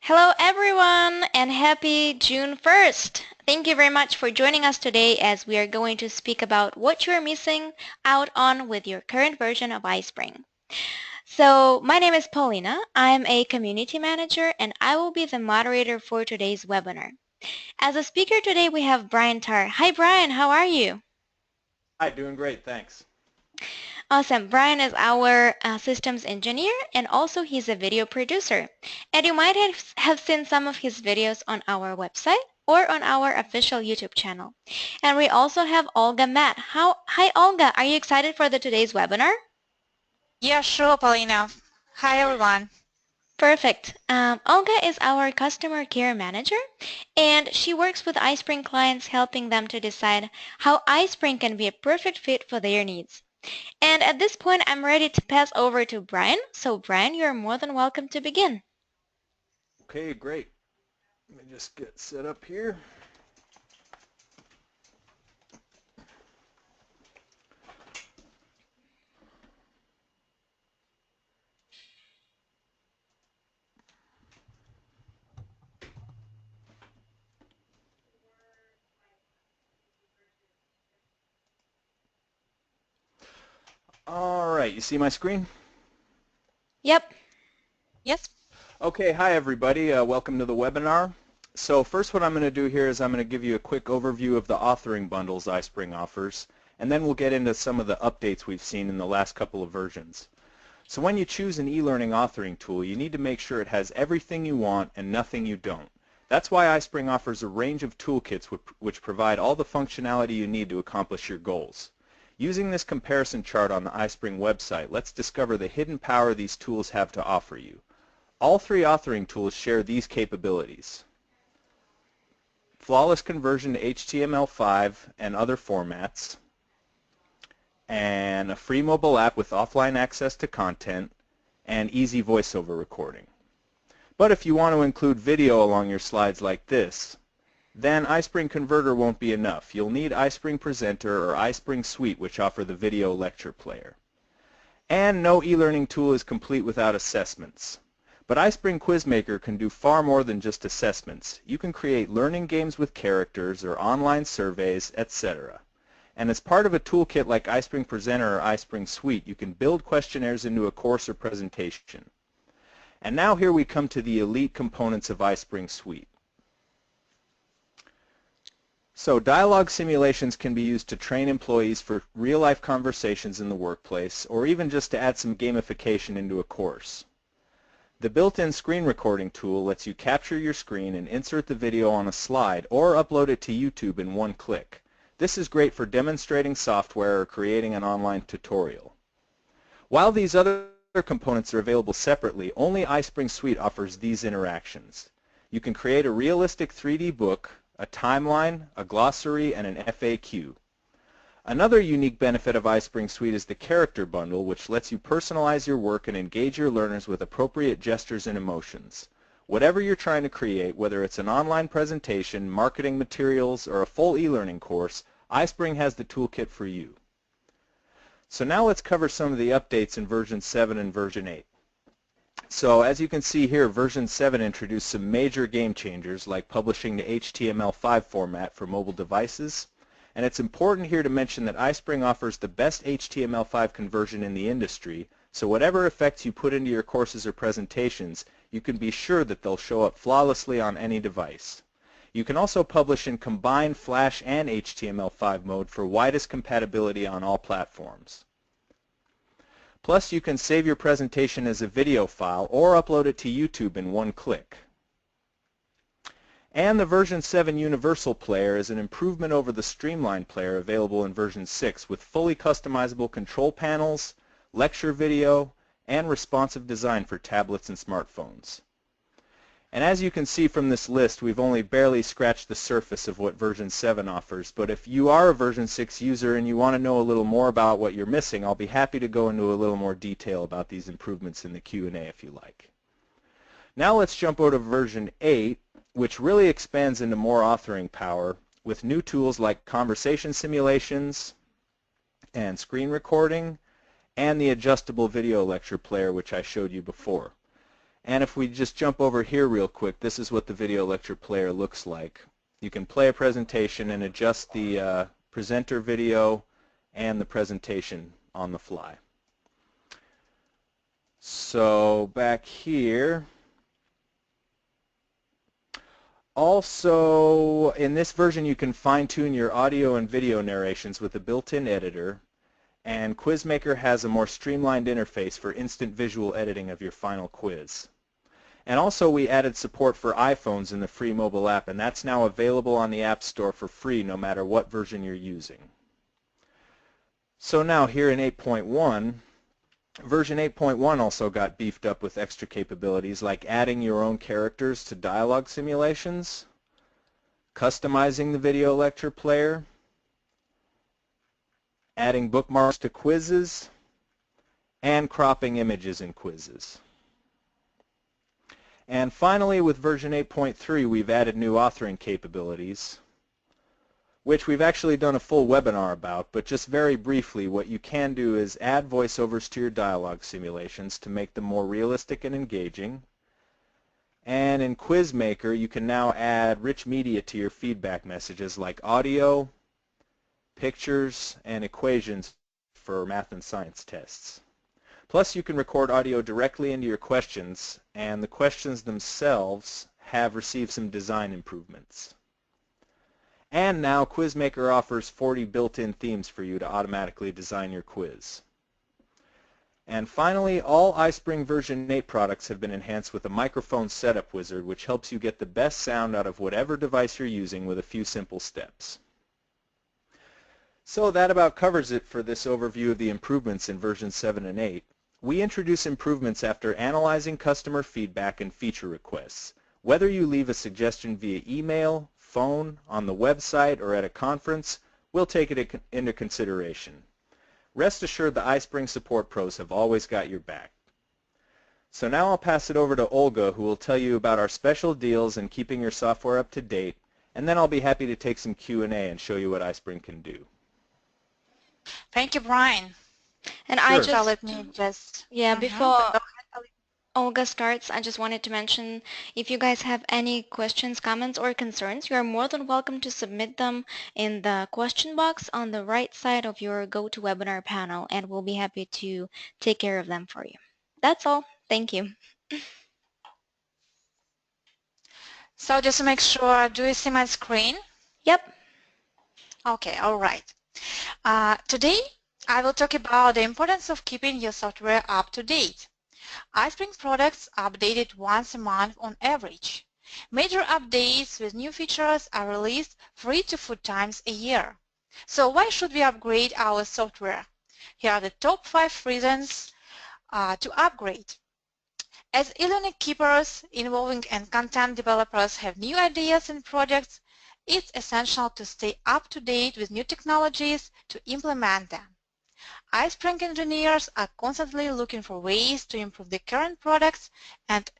Hello everyone and happy June 1st! Thank you very much for joining us today as we are going to speak about what you're missing out on with your current version of iSpring. So my name is Paulina. I'm a community manager and I will be the moderator for today's webinar. As a speaker today we have Brian Tarr. Hi Brian, how are you? Hi, doing great, thanks. Awesome. Brian is our systems engineer and also he's a video producer. And you might have seen some of his videos on our website or on our official YouTube channel. And we also have Olga Matt. Hi Olga, are you excited for today's webinar? Yeah, sure, Paulina. Hi, everyone. Perfect. Olga is our customer care manager and she works with iSpring clients helping them to decide how iSpring can be a perfect fit for their needs. And at this point, I'm ready to pass over to Brian. So Brian, you're more than welcome to begin. Okay, great. Let me just get set up here. All right, you see my screen? Yep. Yes. Okay, hi everybody. Welcome to the webinar. So first what I'm going to do here is I'm going to give you a quick overview of the authoring bundles iSpring offers, and then we'll get into some of the updates we've seen in the last couple of versions. So when you choose an e-learning authoring tool, you need to make sure it has everything you want and nothing you don't. That's why iSpring offers a range of toolkits which provide all the functionality you need to accomplish your goals. Using this comparison chart on the iSpring website, let's discover the hidden power these tools have to offer you. All three authoring tools share these capabilities: flawless conversion to HTML5 and other formats, and a free mobile app with offline access to content, and easy voiceover recording. But if you want to include video along your slides like this, then iSpring Converter won't be enough. You'll need iSpring Presenter or iSpring Suite, which offer the video lecture player. And no e-learning tool is complete without assessments. But iSpring Quizmaker can do far more than just assessments. You can create learning games with characters or online surveys, etc. And as part of a toolkit like iSpring Presenter or iSpring Suite, you can build questionnaires into a course or presentation. And now here we come to the elite components of iSpring Suite. So dialogue simulations can be used to train employees for real-life conversations in the workplace, or even just to add some gamification into a course. The built-in screen recording tool lets you capture your screen and insert the video on a slide or upload it to YouTube in one click. This is great for demonstrating software or creating an online tutorial. While these other components are available separately, only iSpring Suite offers these interactions. You can create a realistic 3D book, a timeline, a glossary, and an FAQ. Another unique benefit of iSpring Suite is the character bundle, which lets you personalize your work and engage your learners with appropriate gestures and emotions. Whatever you're trying to create, whether it's an online presentation, marketing materials, or a full e-learning course, iSpring has the toolkit for you. So now let's cover some of the updates in version 7 and version 8. So as you can see here, version 7 introduced some major game changers like publishing the HTML5 format for mobile devices. And it's important here to mention that iSpring offers the best HTML5 conversion in the industry, so whatever effects you put into your courses or presentations, you can be sure that they'll show up flawlessly on any device. You can also publish in combined Flash and HTML5 mode for widest compatibility on all platforms. Plus, you can save your presentation as a video file or upload it to YouTube in one click. And the version 7 Universal Player is an improvement over the Streamline Player available in version 6 with fully customizable control panels, lecture video, and responsive design for tablets and smartphones. And as you can see from this list, we've only barely scratched the surface of what version 7 offers, but if you are a version 6 user and you want to know a little more about what you're missing, I'll be happy to go into a little more detail about these improvements in the Q&A if you like. Now let's jump over to version 8, which really expands into more authoring power with new tools like conversation simulations and screen recording and the adjustable video lecture player, which I showed you before. And if we just jump over here real quick, this is what the video lecture player looks like. You can play a presentation and adjust the presenter video and the presentation on the fly. So back here, also in this version you can fine-tune your audio and video narrations with a built-in editor, and Quizmaker has a more streamlined interface for instant visual editing of your final quiz. And also we added support for iPhones in the free mobile app, and that's now available on the App Store for free no matter what version you're using. So now here in 8.1, version 8.1 also got beefed up with extra capabilities like adding your own characters to dialogue simulations, customizing the video lecture player, adding bookmarks to quizzes, and cropping images in quizzes. And finally, with version 8.3, we've added new authoring capabilities, which we've actually done a full webinar about, but just very briefly, what you can do is add voiceovers to your dialogue simulations to make them more realistic and engaging. And in Quizmaker, you can now add rich media to your feedback messages like audio, pictures, and equations for math and science tests. Plus, you can record audio directly into your questions, and the questions themselves have received some design improvements. And now Quizmaker offers 40 built-in themes for you to automatically design your quiz. And finally, all iSpring version 8 products have been enhanced with a microphone setup wizard, which helps you get the best sound out of whatever device you're using with a few simple steps. So that about covers it for this overview of the improvements in version 7 and 8. We introduce improvements after analyzing customer feedback and feature requests. Whether you leave a suggestion via email, phone, on the website, or at a conference, we'll take it into consideration. Rest assured the iSpring support pros have always got your back. So now I'll pass it over to Olga, who will tell you about our special deals and keeping your software up to date, and then I'll be happy to take some Q&A and show you what iSpring can do. Thank you, Brian. And Sure. I just, Let me just... before Go ahead, Olga starts, I just wanted to mention, if you guys have any questions, comments, or concerns, you are more than welcome to submit them in the question box on the right side of your GoToWebinar panel, and we'll be happy to take care of them for you. That's all. Thank you. So just to make sure, do you see my screen? Yep. Okay, all right. Today, I will talk about the importance of keeping your software up to date. iSpring products are updated once a month on average. Major updates with new features are released 3 to 4 times a year. So why should we upgrade our software? Here are the top 5 reasons to upgrade. As e-learning keepers, involving and content developers have new ideas and projects, it's essential to stay up to date with new technologies to implement them. iSpring engineers are constantly looking for ways to improve the current products and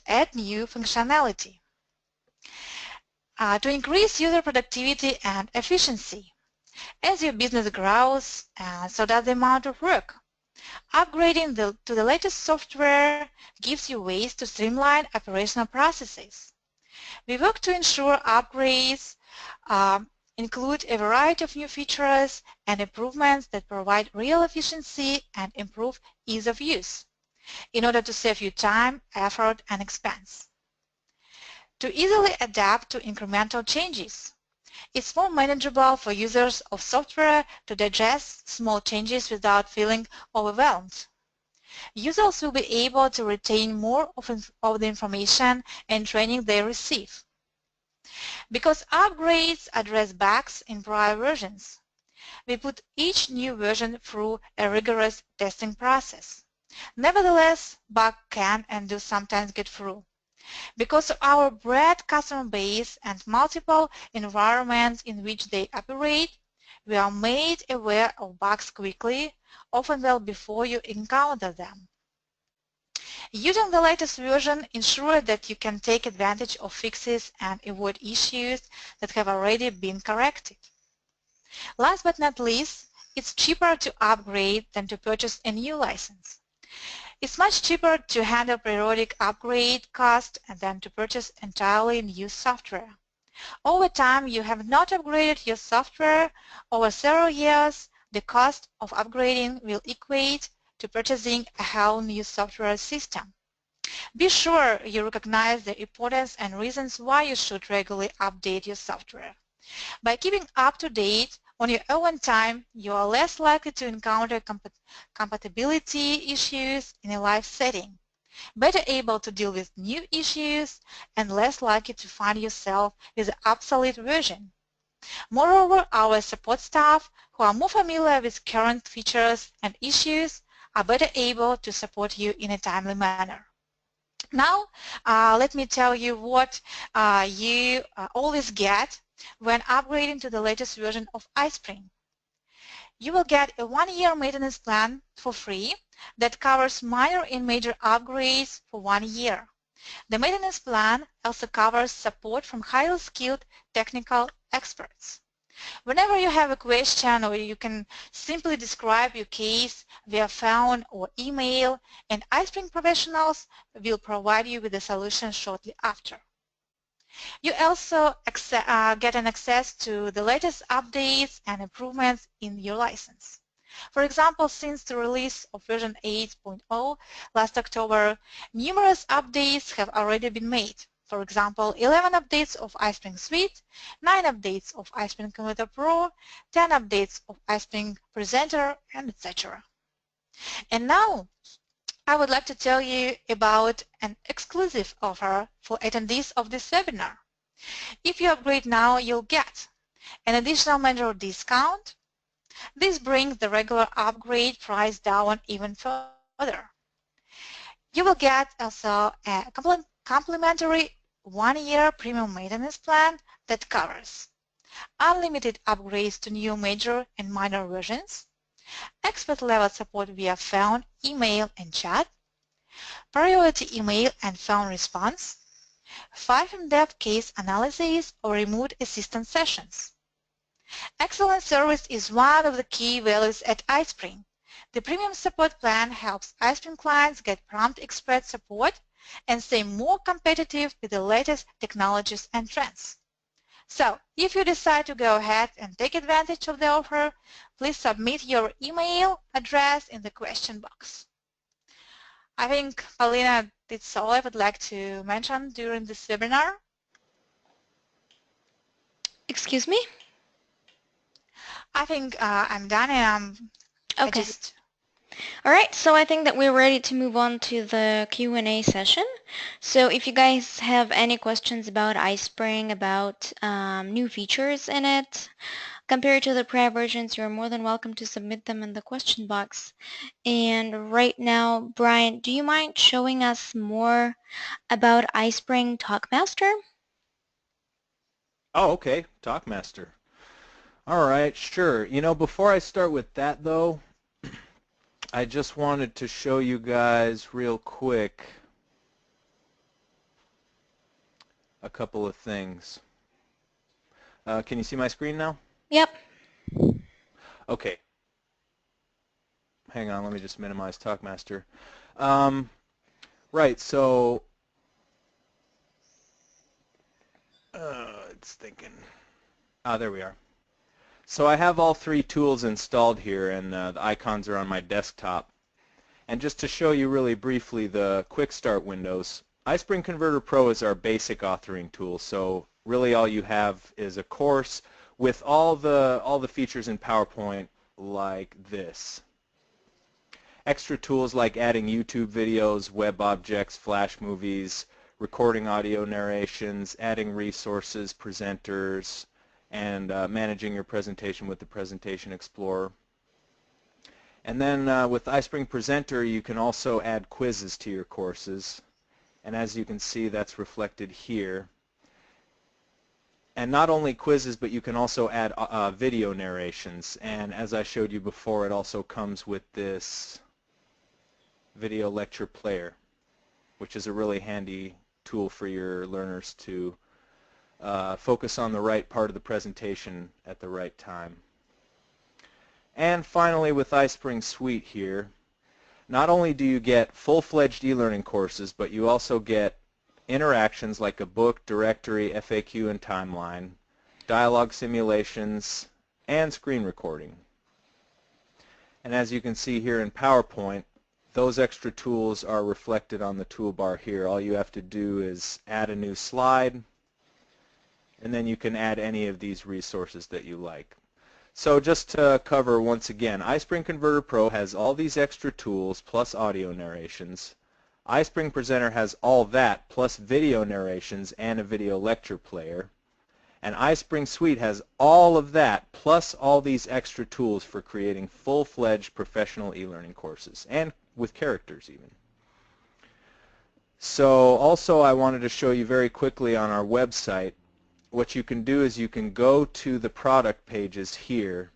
add new functionality. To increase user productivity and efficiency. As your business grows, so does the amount of work. Upgrading to the latest software gives you ways to streamline operational processes. We work to ensure upgrades include a variety of new features and improvements that provide real efficiency and improve ease of use in order to save you time, effort, and expense. To easily adapt to incremental changes. It's more manageable for users of software to digest small changes without feeling overwhelmed. Users will be able to retain more of the information and training they receive. Because upgrades address bugs in prior versions, we put each new version through a rigorous testing process. Nevertheless, bugs can and do sometimes get through. Because of our broad customer base and multiple environments in which they operate, we are made aware of bugs quickly, often well before you encounter them. Using the latest version ensures that you can take advantage of fixes and avoid issues that have already been corrected. Last but not least, it's cheaper to upgrade than to purchase a new license. It's much cheaper to handle periodic upgrade costs than to purchase entirely new software. Over time, you have not upgraded your software over several years, the cost of upgrading will equate to purchasing a whole new software system. Be sure you recognize the importance and reasons why you should regularly update your software. By keeping up to date on your own time, you are less likely to encounter compatibility issues in a live setting, better able to deal with new issues, and less likely to find yourself with an obsolete version. Moreover, our support staff, who are more familiar with current features and issues, are better able to support you in a timely manner. Now, let me tell you what you always get when upgrading to the latest version of iSpring. You will get a 1-year maintenance plan for free that covers minor and major upgrades for 1 year. The maintenance plan also covers support from highly skilled technical experts. Whenever you have a question, or you can simply describe your case via phone or email, and iSpring professionals will provide you with a solution shortly after. You also get an access to the latest updates and improvements in your license. For example, since the release of version 8.0 last October, numerous updates have already been made. For example, 11 updates of iSpring Suite, 9 updates of iSpring Computer Pro, 10 updates of iSpring Presenter, and etc. And now, I would like to tell you about an exclusive offer for attendees of this webinar. If you upgrade now, you'll get an additional major discount. This brings the regular upgrade price down even further. You will get also a complimentary 1-year premium maintenance plan that covers unlimited upgrades to new major and minor versions, expert-level support via phone, email, and chat, priority email and phone response, 5 in-depth case analyses or remote assistance sessions. Excellent service is one of the key values at iSpring. The premium support plan helps iSpring clients get prompt expert support and stay more competitive with the latest technologies and trends. So, if you decide to go ahead and take advantage of the offer, please submit your email address in the question box. I think, Paulina, that's all I would like to mention during this webinar. Excuse me? I think I'm done, and Okay. All right, so I think that we're ready to move on to the Q&A session. So if you guys have any questions about iSpring, about new features in it, compared to the prior versions, you're more than welcome to submit them in the question box. And right now, Brian, do you mind showing us more about iSpring TalkMaster? Oh, okay. TalkMaster. All right, sure. You know, before I start with that, though, I just wanted to show you guys real quick a couple of things. Can you see my screen now? Yep. Okay. Hang on, let me just minimize TalkMaster. Right, so it's thinking. Ah, there we are. So I have all 3 tools installed here, and the icons are on my desktop. And just to show you really briefly the Quick Start windows, iSpring Converter Pro is our basic authoring tool. So really all you have is a course with all the features in PowerPoint like this. Extra tools like adding YouTube videos, web objects, flash movies, recording audio narrations, adding resources, presenters, and managing your presentation with the Presentation Explorer. And then with iSpring Presenter, you can also add quizzes to your courses. And as you can see, that's reflected here. And not only quizzes, but you can also add video narrations. And as I showed you before, it also comes with this video lecture player, which is a really handy tool for your learners to focus on the right part of the presentation at the right time. And finally, with iSpring Suite here, Not only do you get full-fledged e-learning courses, but you also get interactions like a book, directory, FAQ, and timeline, dialogue simulations, and screen recording. And as you can see here in PowerPoint, those extra tools are reflected on the toolbar here. All you have to do is add a new slide, and then you can add any of these resources that you like. So just to cover once again, iSpring Converter Pro has all these extra tools plus audio narrations. iSpring Presenter has all that plus video narrations and a video lecture player. And iSpring Suite has all of that plus all these extra tools for creating full-fledged professional e-learning courses, and with characters even. So also I wanted to show you very quickly on our website, what you can do is you can go to the product pages here,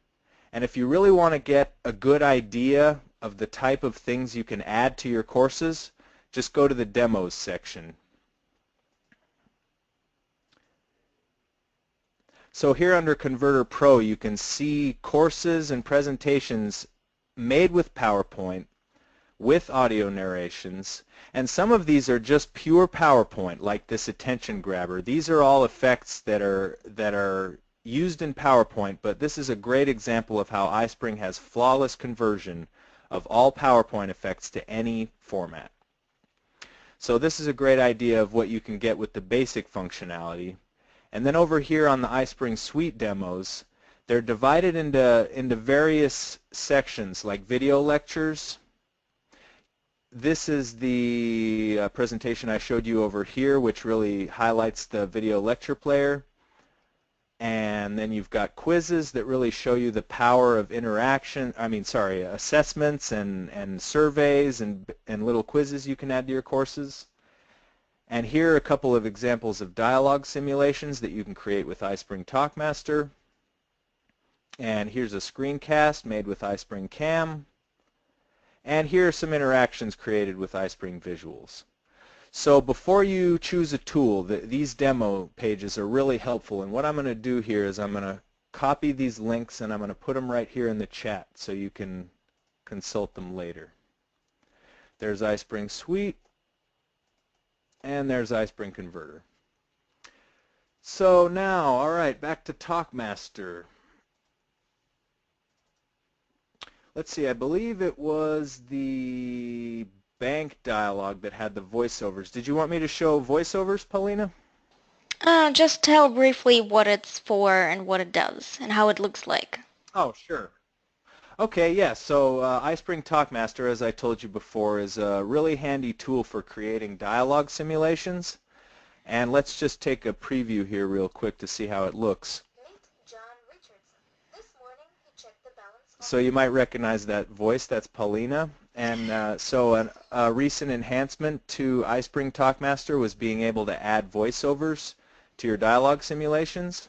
and if you really want to get a good idea of the type of things you can add to your courses, just go to the demos section. So here under Converter Pro you can see courses and presentations made with PowerPoint, with audio narrations, and some of these are just pure PowerPoint, like this attention grabber. These are all effects that are used in PowerPoint, but this is a great example of how iSpring has flawless conversion of all PowerPoint effects to any format. So this is a great idea of what you can get with the basic functionality. And then over here on the iSpring Suite demos, they're divided into various sections like video lectures. This is the presentation I showed you over here, which really highlights the video lecture player. And then you've got quizzes that really show you the power of assessments and surveys and little quizzes you can add to your courses. And here are a couple of examples of dialogue simulations that you can create with iSpring TalkMaster. And here's a screencast made with iSpring Cam. And here are some interactions created with iSpring Visuals. So before you choose a tool, these demo pages are really helpful. And what I'm going to do here is I'm going to copy these links and I'm going to put them right here in the chat so you can consult them later. There's iSpring Suite, and there's iSpring Converter. So now, all right, back to TalkMaster. Let's see, I believe it was the bank dialogue that had the voiceovers. Did you want me to show voiceovers, Paulina? Just tell briefly what it's for and what it does and how it looks like. Oh, sure. Okay, yeah, so iSpring TalkMaster, as I told you before, is a really handy tool for creating dialogue simulations. And let's just take a preview here real quick to see how it looks. So you might recognize that voice. That's Paulina. And so a recent enhancement to iSpring TalkMaster was being able to add voiceovers to your dialogue simulations.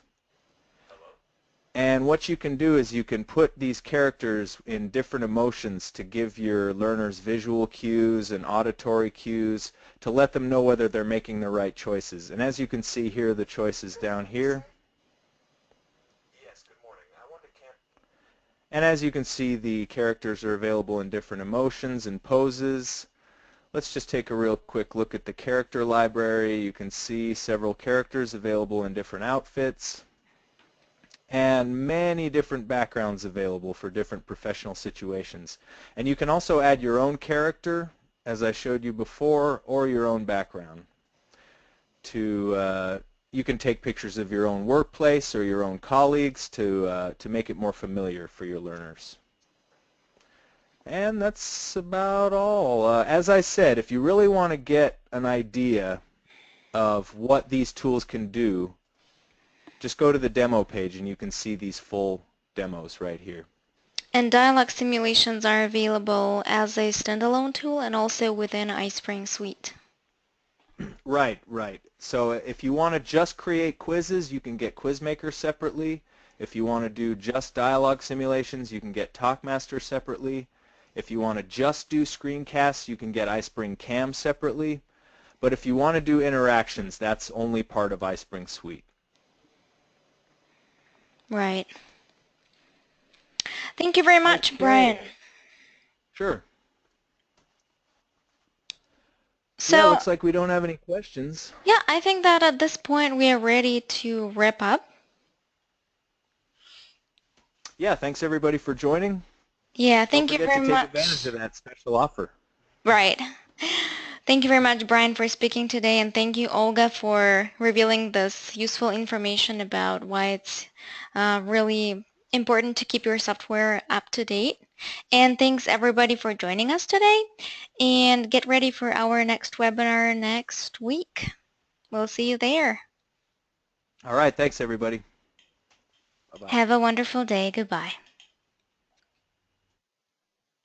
And what you can do is you can put these characters in different emotions to give your learners visual cues and auditory cues to let them know whether they're making the right choices. And as you can see here, the choices down here. And as you can see, the characters are available in different emotions and poses. Let's just take a real quick look at the character library. You can see several characters available in different outfits and many different backgrounds available for different professional situations. And you can also add your own character, as I showed you before, or your own background. You can take pictures of your own workplace or your own colleagues to make it more familiar for your learners. And that's about all. As I said, if you really want to get an idea of what these tools can do, just go to the demo page and you can see these full demos right here. And dialogue simulations are available as a standalone tool and also within iSpring Suite. Right, right. So if you want to just create quizzes, you can get QuizMaker separately. If you want to do just dialogue simulations, you can get TalkMaster separately. If you want to just do screencasts, you can get iSpring Cam separately. But if you want to do interactions, that's only part of iSpring Suite. Right. Thank you very much, Okay. Brian. Sure. Yeah, So, looks like we don't have any questions. yeah, I think that at this point we are ready to wrap up. Yeah, thanks everybody for joining. Yeah, Don't thank you forget to very take advantage much. of that special offer. Right. Thank you very much, Brian, for speaking today, and thank you, Olga, for revealing this useful information about why it's really important to keep your software up to date. And thanks, everybody, for joining us today. And get ready for our next webinar next week. We'll see you there. All right, thanks everybody. Bye-bye. Have a wonderful day. Goodbye.